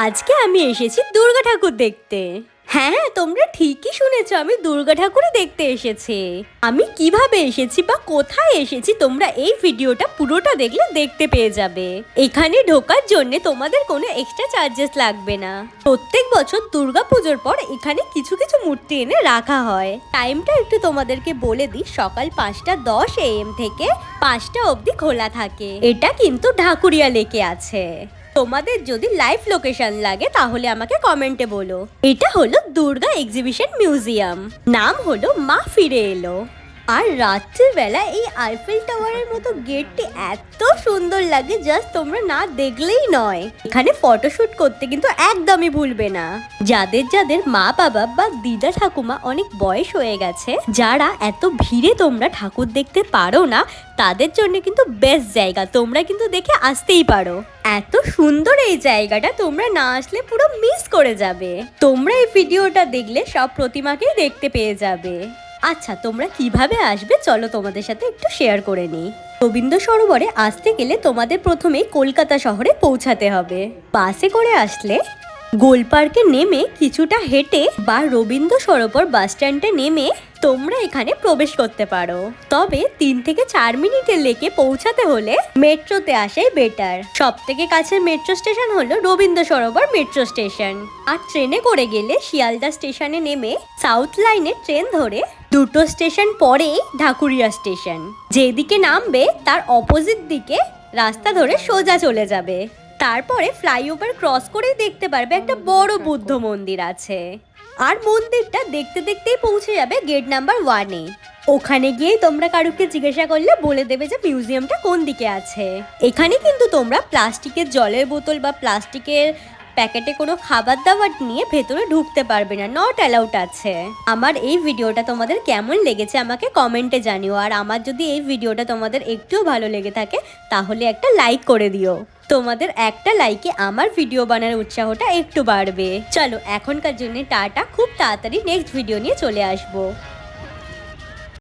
আজকে আমি এসেছি দুর্গা ঠাকুর দেখতে। হ্যাঁ, তোমরা ঠিকই শুনেছো, আমি দুর্গা ঠাকুরই দেখতে এসেছি। আমি কিভাবে এসেছি বা কোথায় এসেছি তোমরা এই ভিডিওটা পুরোটা দেখলে দেখতে পেয়ে যাবে। এখানে ঢোকার জন্য তোমাদের কোনো এক্সট্রা চার্জেস লাগবে না। প্রত্যেক বছর দুর্গা পুজোর পর এখানে কিছু কিছু মূর্তি এনে রাখা হয়। টাইমটা একটু তোমাদেরকে বলে দিই, সকাল 5:10 AM থেকে 5টা অবধি খোলা থাকে। এটা কিন্তু ঢাকুরিয়া লেকে আছে। তোমাদের যদি লাইভ লোকেশন লাগে তাহলে আমাকে কমেন্টে বলো। এটা হলো দুর্গা এক্সিবিশন মিউজিয়াম, নাম হলো মা ফিরে এলো। আর রাত্রির বেলা এই আইফেল টাওয়ারের মতো গেটটি এত সুন্দর লাগে, জাস্ট তোমরা না দেখলেই নয়। এখানে ফটোশুট করতে কিন্তু একদমই ভুলবে না। যাদের যাদের মা বাবা বা দিদা ঠাকুমা অনেক বয়স হয়ে গেছে, যারা এত ভিড়ে তোমরা ঠাকুর দেখতে পারো না, তাদের জন্য কিন্তু বেস্ট জায়গা, তোমরা কিন্তু দেখে আসতেই পারো। এত সুন্দর এই জায়গাটা, তোমরা না আসলে পুরো মিস করে যাবে। তোমরা এই ভিডিওটা দেখলে সব প্রতিমাকেই দেখতে পেয়ে যাবে। আচ্ছা, তোমরা কিভাবে আসবে চলো তোমাদের সাথে একটু শেয়ার করে নিই। রবীন্দ্র সরোবরে আসতে গেলে তোমাদের প্রথমেই কলকাতা শহরে পৌঁছাতে হবে। বাসে করে আসলে গোল পার্কে নেমে কিছুটা হেঁটে বা রবীন্দ্র সরোবর বাস স্ট্যান্ডে নেমে তোমরা এখানে প্রবেশ করতে পারো। তবে 3 থেকে 4 মিনিটের লেকে পৌঁছাতে হলে মেট্রোতে আসাই বেটার। সব থেকে কাছের মেট্রো স্টেশন হলো রবীন্দ্র সরোবর মেট্রো স্টেশন। আর ট্রেনে করে গেলে শিয়ালদা স্টেশনে নেমে সাউথ লাইনের ট্রেন ধরে 2টো স্টেশন পরেই ঢাকুরিয়া স্টেশন। যেদিকে নামবে তার অপোজিট দিকে রাস্তা ধরে সোজা চলে যাবে। তারপরে ফ্লাইওভার ক্রস করে দেখতে পারবে একটা বড় বুদ্ধ মন্দির আছে। আর মন্দিরটা দেখতে দেখতেই পৌঁছে যাবে গেট নাম্বার 1-এ। ওখানে গিয়ে তোমরা কারুকে জিজ্ঞাসা করলে বলে দেবে যে মিউজিয়ামটা কোন দিকে আছে। এখানে কিন্তু তোমরা প্লাস্টিকের জলের বোতল বা প্লাস্টিকের প্যাকেটে কোনো খাবার দাবার নিয়ে ভেতরে ঢুকতে পারবে না, নট অ্যালাউড আছে। আমার এই ভিডিওটা তোমাদের কেমন লেগেছে আমাকে কমেন্টে জানিও। আর আমার যদি এই ভিডিওটা তোমাদের একটুও ভালো লেগে থাকে তাহলে একটা লাইক করে দিও। তোমাদের একটা লাইকে আমার ভিডিও বানানোর উৎসাহটা একটু বাড়বে। চলো এখনকার জন্য টাটা, খুব তাড়াতাড়ি নেক্সট ভিডিও নিয়ে চলে আসবো।